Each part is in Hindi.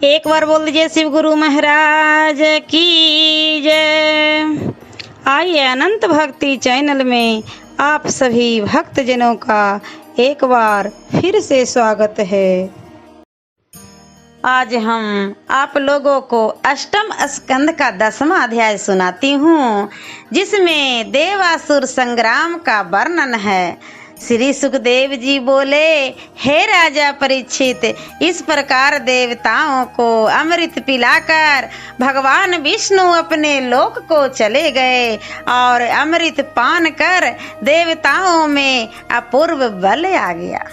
एक बार बोल दीजिए शिव गुरु महाराज की जय। आइए अनंत भक्ति चैनल में आप सभी भक्तजनों का एक बार फिर से स्वागत है। आज हम आप लोगों को अष्टम स्कंद का 10वां अध्याय सुनाती हूँ, जिसमें देवासुर संग्राम का वर्णन है। श्री सुखदेव जी बोले, हे राजा परीक्षित, इस प्रकार देवताओं को अमृत पिलाकर भगवान विष्णु अपने लोक को चले गए और अमृत पान कर देवताओं में अपूर्व बल आ गया।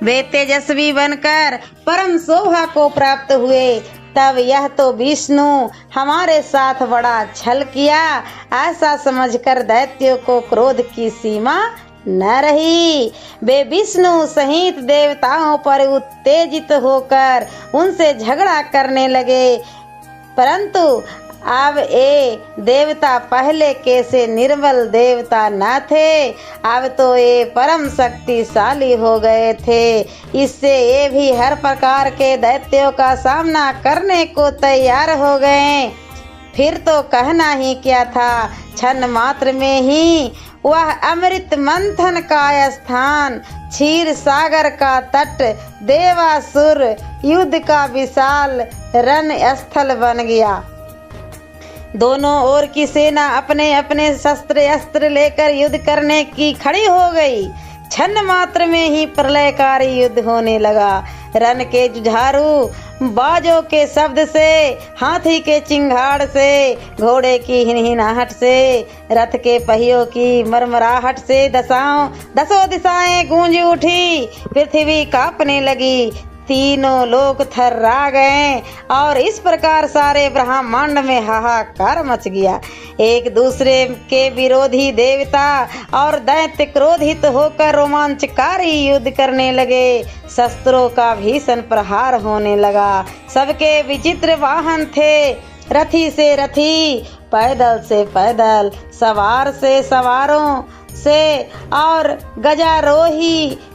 वे तेजस्वी बनकर परम शोभा को प्राप्त हुए। तब यह तो विष्णु हमारे साथ बड़ा छल किया, ऐसा समझकर दैत्यों को क्रोध की सीमा न रही। वे विष्णु सहित देवताओं पर उत्तेजित होकर उनसे झगड़ा करने लगे, परंतु अब ये देवता पहले कैसे निर्बल देवता न थे, अब तो ये परम शक्तिशाली हो गए थे। इससे ये भी हर प्रकार के दैत्यों का सामना करने को तैयार हो गए। फिर तो कहना ही क्या था, क्षण मात्र में ही वह अमृत मंथन का स्थान, क्षीर सागर का तट, देवासुर युद्ध का विशाल रण स्थल बन गया। दोनों ओर की सेना अपने अपने शस्त्र अस्त्र लेकर युद्ध करने की खड़ी हो गई। क्षण मात्र में ही प्रलयकारी युद्ध होने लगा। रण के जुझारू बाजों के शब्द से, हाथी के चिंगाड़ से, घोड़े की हिनहिनाहट से, रथ के पहियों की मरमराहट से दसों दिशाएं गूंज उठी। पृथ्वी कांपने लगी, तीनों लोग थर्रा गए और इस प्रकार सारे ब्रह्मांड में हाहाकार मच गया। एक दूसरे के विरोधी देवता और दैत्य क्रोधित होकर रोमांचकारी युद्ध करने लगे। शस्त्रों का भीषण प्रहार होने लगा। सबके विचित्र वाहन थे, रथी से रथी, पैदल से पैदल, सवार से सवारों से और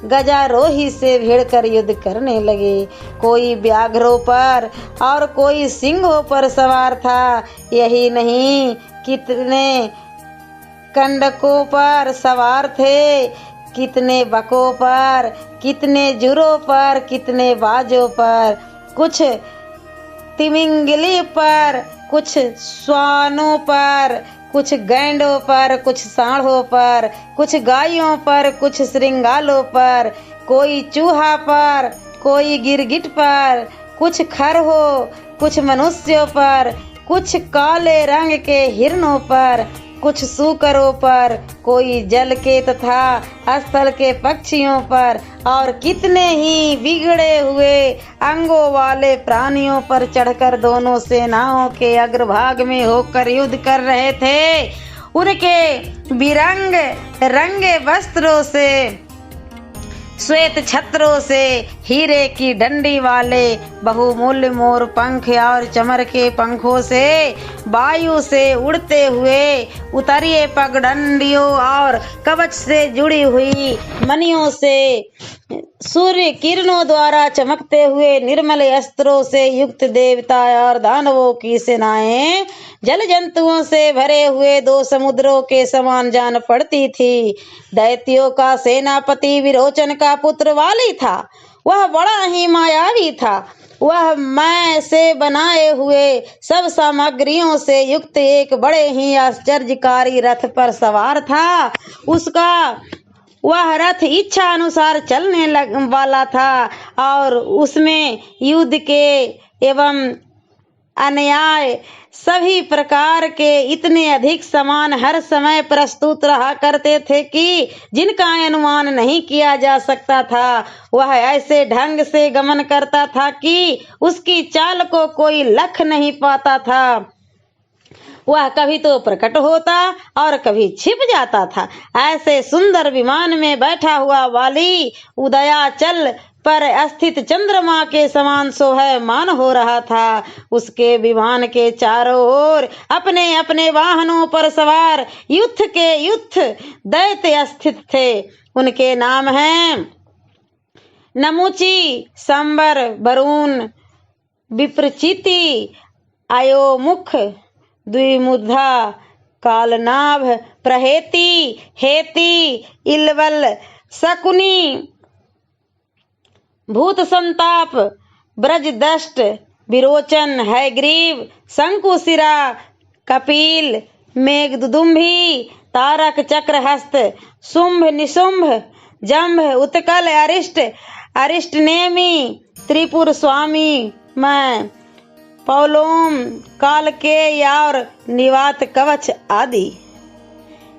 गजारोही से भिड़कर युद्ध करने लगे। कोई व्याघ्रों पर और कोई सिंहों पर सवार था। यही नहीं, कितने कंडकों पर सवार थे, कितने बकों पर, कितने जुरों पर, कितने बाजों पर, कुछ तिमिंगली पर, कुछ श्वानों पर, कुछ गैंडों पर, कुछ सांडों पर, कुछ गायों पर, कुछ श्रृंगालों पर, कोई चूहा पर, कोई गिरगिट पर, कुछ खरहों, कुछ मनुष्यों पर, कुछ काले रंग के हिरणों पर, कुछ सूकरों पर, कोई जल के तथा स्थल के पक्षियों पर और कितने ही बिगड़े हुए अंगों वाले प्राणियों पर चढ़कर दोनों सेनाओं के अग्रभाग में होकर युद्ध कर रहे थे। उनके बिरंग रंगे वस्त्रों से, श्वेत छत्रों से, हीरे की डंडी वाले बहुमूल्य मोर पंख और चमर के पंखों से, वायु से उड़ते हुए उतरिए पगडंडियों और कवच से जुड़ी हुई मणियों से, सूर्य किरणों द्वारा चमकते हुए निर्मल अस्त्रों से युक्त देवता और दानवों की सेनाएं जल जंतुओं से भरे हुए दो समुद्रों के समान जान पड़ती थी। दैत्यों का सेनापति विरोचन का पुत्र वाली था। वह बड़ा ही मायावी था। वह मैं से बनाए हुए सब सामग्रियों से युक्त एक बड़े ही आश्चर्यकारी रथ पर सवार था। वह रथ इच्छा अनुसार चलने वाला था और उसमें युद्ध के एवं अन्याय सभी प्रकार के इतने अधिक सामान हर समय प्रस्तुत रहा करते थे कि जिनका अनुमान नहीं किया जा सकता था। वह ऐसे ढंग से गमन करता था कि उसकी चाल को कोई लख नहीं पाता था। वह कभी तो प्रकट होता और कभी छिप जाता था। ऐसे सुंदर विमान में बैठा हुआ वाली उदयाचल पर स्थित चंद्रमा के समान शोभायमान हो रहा था। उसके विमान के चारों ओर अपने अपने वाहनों पर सवार युद्ध दैत्य स्थित थे। उनके नाम हैं नमुची, संबर, वरुण, विप्रचिति अयोमुख द्विमुद्धा कालनाभ प्रहेति हेति इलवल शकुनी भूत संताप ब्रज दष्ट विरोचन हैग्रीव शंकुशिरा कपिल मेघदुदुम्भी तारक चक्रहस्त शुंभ निशुंभ जंभ उत्कल अरिष्ट नेमी त्रिपुर स्वामी मैं पौलोम कालकेय और निवात कवच आदि।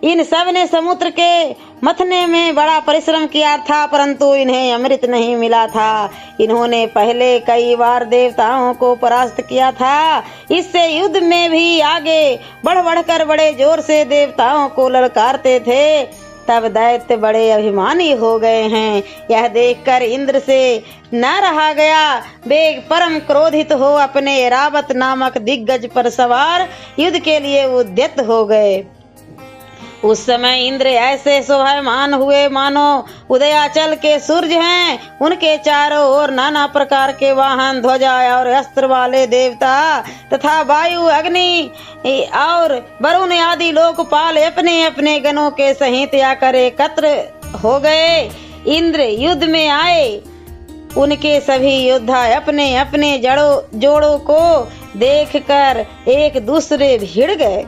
इन सब ने समुद्र के मथने में बड़ा परिश्रम किया था, परंतु इन्हें अमृत नहीं मिला था। इन्होंने पहले कई बार देवताओं को परास्त किया था। इससे युद्ध में भी आगे बढ़ बढ़कर बड़े जोर से देवताओं को ललकारते थे। तब दैत्य बड़े अभिमानी हो गए हैं। यह देखकर इंद्र से न रहा गया। वे परम क्रोधित हो अपने ऐरावत नामक दिग्गज पर सवार युद्ध के लिए उद्यत हो गए। उस समय इंद्र ऐसे शोभायमान हुए मानो उदयाचल के सूर्य हैं। उनके चारों ओर नाना प्रकार के वाहन ध्वजा और अस्त्र वाले देवता तथा वायु अग्नि और वरुण आदि लोकपाल अपने अपने गणों के सहित आकर एकत्र हो गए। इंद्र युद्ध में आए। उनके सभी योद्धा अपने अपने जोड़ों को देखकर एक दूसरे भिड़ गए।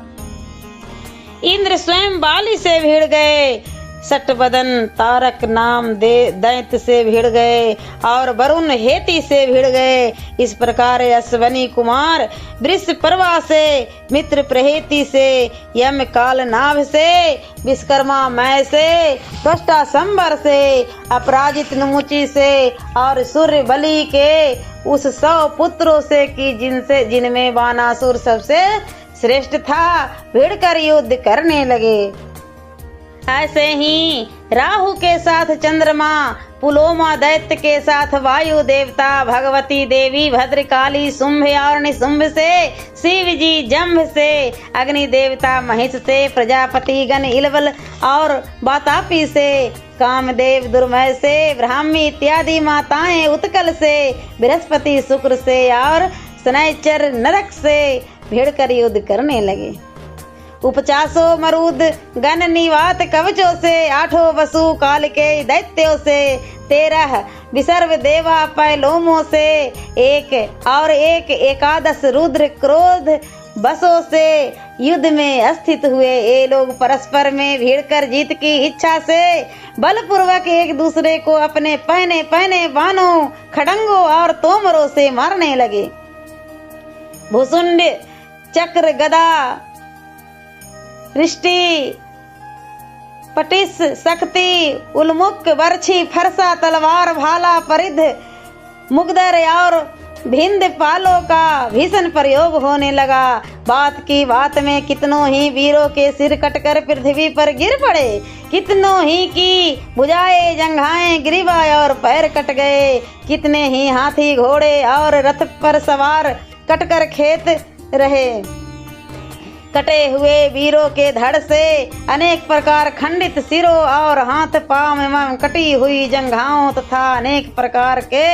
इंद्र स्वयं बाली से भिड़ गए, सटवदन तारक नाम दैत्य से भिड़ गए और वरुण हेति से भिड़ गए। इस प्रकार अश्वनी कुमार वृषपर्वा से, मित्र प्रहेति से, यम कालनाभ से, विश्वकर्मा मय से, त्वष्टा संबर से, अपराजित नुमुचि से और सूर्य बलि के उस 100 पुत्रों से कि जिनमें बानासुर सबसे श्रेष्ठ था, भिड़कर युद्ध करने लगे। ऐसे ही राहु के साथ चंद्रमा, पुलोमा दैत्य के साथ वायु देवता, भगवती देवी भद्रकाली शुंभ और निशुंभ से, शिव जी जंभ से, अग्नि देवता महिष से, प्रजापति गण इलवल और वातापी से, कामदेव दुर्मय से, ब्राह्मी इत्यादि माताएं उत्कल से, बृहस्पति शुक्र से और शनैचर नरक से भिड़कर युद्ध करने लगे। 50 मरुद गण निवात कवचों से, 8 वसु काल के दैत्यों से, 13 विसर्व देवा पैलोमों से, एक 11 रुद्र क्रोध बसों से युद्ध में स्थित हुए। ये लोग परस्पर में भिड़कर जीत की इच्छा से बलपूर्वक एक दूसरे को अपने पहने बाणों, खड़ंगों और तोमरों से मारने लगे। भूसुंड चक्र गदा रिष्टि पटिस शक्ति उल्मुख बर्छी फरसा तलवार भाला परिध मुगदर और भिंद पालों का भीषण प्रयोग होने लगा। बात की बात में कितनों ही वीरों के सिर कटकर पृथ्वी पर गिर पड़े, कितनों ही की भुजाएं जंघाएं ग्रीवा और पैर कट गए, कितने ही हाथी घोड़े और रथ पर सवार कटकर खेत रहे। कटे हुए वीरों के धड़ से अनेक प्रकार खंडित सिरों और हाथ पांव एवं कटी हुई जंघाओं तथा अनेक प्रकार के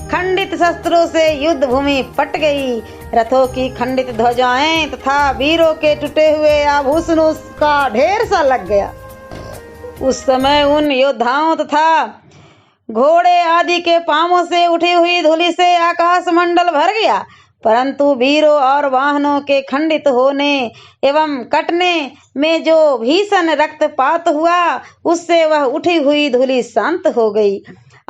खंडित शस्त्रों से युद्ध भूमि पट गई। रथों की खंडित ध्वजाएं तथा वीरों के टूटे हुए आभूषणों का ढेर सा लग गया। उस समय उन योद्धाओं तथा घोड़े आदि के पांवों से उठी हुई धूलि से आकाश मंडल भर गया, परंतु वीरों और वाहनों के खंडित होने एवं कटने में जो भीषण रक्तपात हुआ, उससे वह उठी हुई धूलि शांत हो गई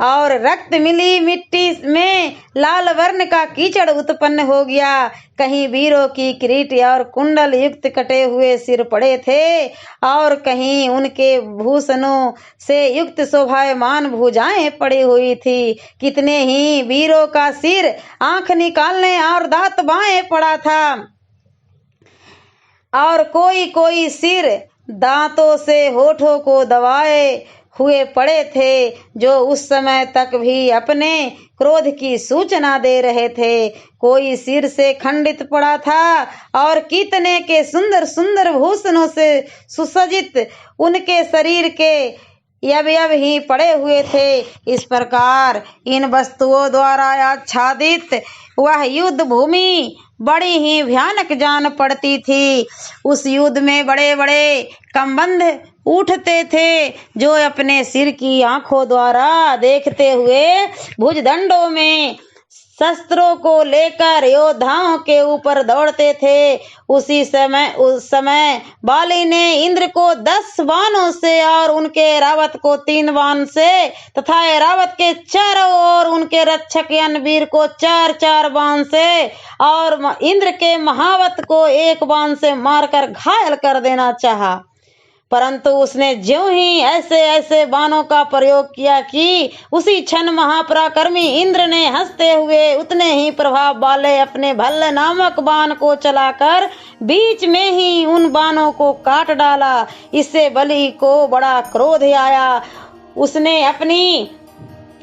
और रक्त मिली मिट्टी में लाल वर्ण का कीचड़ उत्पन्न हो गया। कहीं वीरों की किरीट और कुंडल युक्त कटे हुए सिर पड़े थे और कहीं उनके भूषणों से युक्त शोभायमान भुजाएं पड़ी हुई थी। कितने ही वीरों का सिर आंख निकालने और दांत बाएं पड़ा था और कोई सिर दांतों से होठों को दबाए हुए पड़े थे, जो उस समय तक भी अपने क्रोध की सूचना दे रहे थे। कोई सिर से खंडित पड़ा था और कितने के सुंदर सुंदर भूषणों से सुसज्जित उनके शरीर के यब ही पड़े हुए थे। इस प्रकार इन वस्तुओं द्वारा आच्छादित वह युद्ध भूमि बड़ी ही भयानक जान पड़ती थी। उस युद्ध में बड़े बड़े कम्बंध उठते थे, जो अपने सिर की आंखों द्वारा देखते हुए भुजदंडों में शस्त्रों को लेकर योद्धाओं के ऊपर दौड़ते थे। उस समय बाली ने इंद्र को 10 बाणों से और उनके रावत को 3 बाण से तथा रावत के चारों ओर उनके रक्षक रणवीर को 4-4 बाण से और इंद्र के महावत को 1 बाण से मारकर घायल कर देना चाहा। परंतु उसने ज्यों ही ऐसे बाणों का प्रयोग किया कि उसी क्षण महापराक्रमी इंद्र ने हंसते हुए उतने ही प्रभाव वाले अपने भल्ल नामक बाण को चलाकर बीच में ही उन बाणों को काट डाला। इससे बलि को बड़ा क्रोध आया। उसने अपनी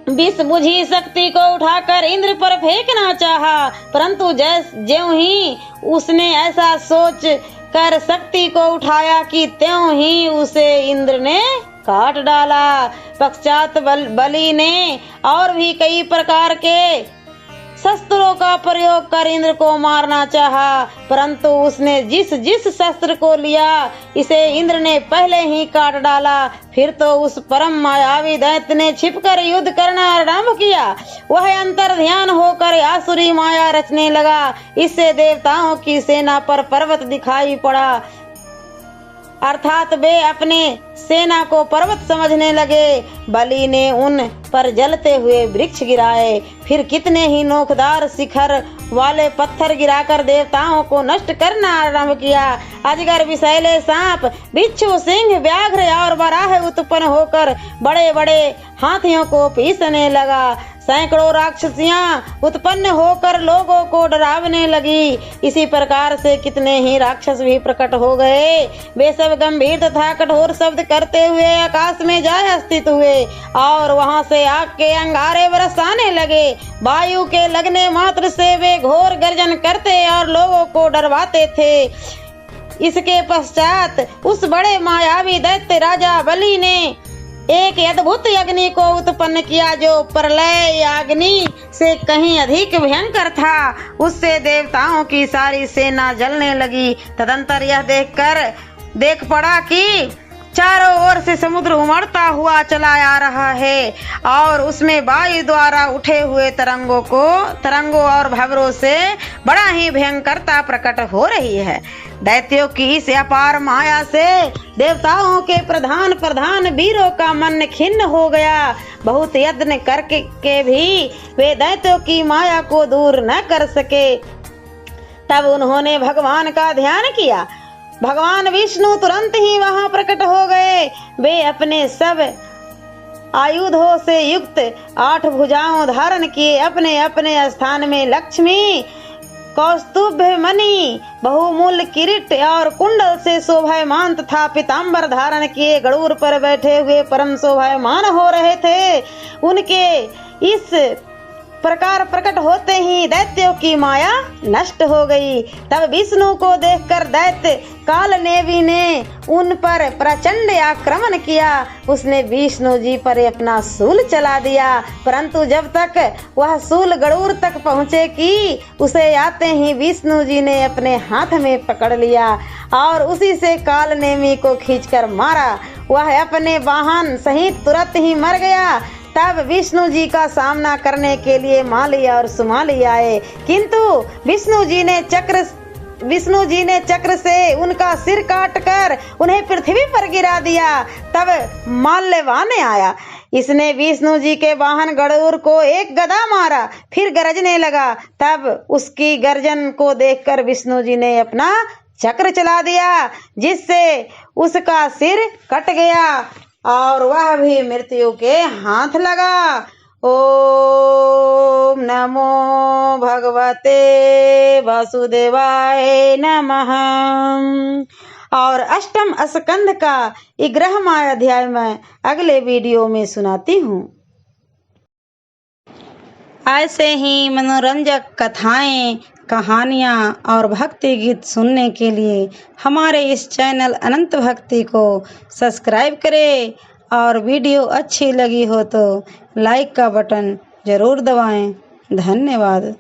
विष बुझी शक्ति को उठाकर इंद्र पर फेंकना चाहा, परंतु ज्यों ही उसने ऐसा सोच कर शक्ति को उठाया कि त्यों ही उसे इंद्र ने काट डाला। पश्चात बलि ने और भी कई प्रकार के शस्त्रों का प्रयोग कर इंद्र को मारना चाहा, परंतु उसने जिस शस्त्र को लिया इसे इंद्र ने पहले ही काट डाला। फिर तो उस परम मायावी दैत्य ने छिपकर युद्ध करना आरंभ किया। वह अंतर ध्यान होकर आसुरी माया रचने लगा। इससे देवताओं की सेना पर पर्वत दिखाई पड़ा, अर्थात वे अपने सेना को पर्वत समझने लगे। बलि ने उन पर जलते हुए वृक्ष गिराए, फिर कितने ही नोकदार शिखर वाले पत्थर गिराकर देवताओं को नष्ट करना आरंभ किया। अजगर, विषैले सांप, बिच्छू, सिंह, व्याघ्र और वराह उत्पन्न होकर बड़े बड़े हाथियों को पीसने लगा। सैकड़ों राक्षसियां उत्पन्न होकर लोगों को डरावने लगी। इसी प्रकार से कितने ही राक्षस भी प्रकट हो गए। वे सब गंभीर तथा कठोर शब्द करते हुए आकाश में जा स्थित हुए और वहां से आग के अंगारे बरसाने लगे। वायु के लगने मात्र से वे घोर गर्जन करते और लोगों को डरवाते थे। इसके पश्चात उस बड़े मायावी दैत्य राजा बलि ने एक अद्भुत अग्नि को उत्पन्न किया, जो प्रलय अग्नि से कहीं अधिक भयंकर था। उससे देवताओं की सारी सेना जलने लगी। तदंतर यह देख पड़ा कि चारों ओर से समुद्र उमड़ता हुआ चला आ रहा है और उसमें वायु द्वारा उठे हुए तरंगों और भंवरों से बड़ा ही भयंकरता प्रकट हो रही है। दैत्यों की इस अपार माया से देवताओं के प्रधान वीरों का मन खिन्न हो गया। बहुत यत्न करके भी वे दैत्यों की माया को दूर न कर सके। तब उन्होंने भगवान का ध्यान किया। भगवान विष्णु तुरंत ही वहां प्रकट हो गए। वे अपने सब आयुधों से युक्त 8 भुजाओं धारण किए अपने अपने स्थान में लक्ष्मी, कौस्तुभ मणि, बहुमूल्य किरीट और कुंडल से शोभायमान तथा पीताम्बर धारण किए गरुड़ पर बैठे हुए परम शोभायमान हो रहे थे। उनके इस प्रकार प्रकट होते ही दैत्यों की माया नष्ट हो गई। तब विष्णु को देखकर दैत्य कालनेमी ने उन पर प्रचंड आक्रमण किया। उसने विष्णु जी पर अपना शूल चला दिया, परंतु जब तक वह शूल गरुड़ तक पहुँचे कि उसे आते ही विष्णु जी ने अपने हाथ में पकड़ लिया और उसी से कालनेमी को खींचकर मारा। वह अपने वाहन सहित तुरंत ही मर गया। तब विष्णु जी का सामना करने के लिए माली और सुमाली आए, किंतु विष्णु जी ने चक्र से उनका सिर काटकर उन्हें पृथ्वी पर गिरा दिया। तब माल्यवान आया। इसने विष्णु जी के वाहन गरुड़ को एक गदा मारा, फिर गरजने लगा। तब उसकी गर्जन को देखकर विष्णु जी ने अपना चक्र चला दिया, जिससे उसका सिर कट गया और वह भी मृत्यु के हाथ लगा। ओम नमो भगवते वासुदेवाय नमः। और अष्टम स्कंध का 11वां अध्याय मैं अगले वीडियो में सुनाती हूँ। ऐसे ही मनोरंजक कथाएं, कहानियाँ और भक्ति गीत सुनने के लिए हमारे इस चैनल अनंत भक्ति को सब्सक्राइब करें और वीडियो अच्छी लगी हो तो लाइक का बटन ज़रूर दबाएं। धन्यवाद।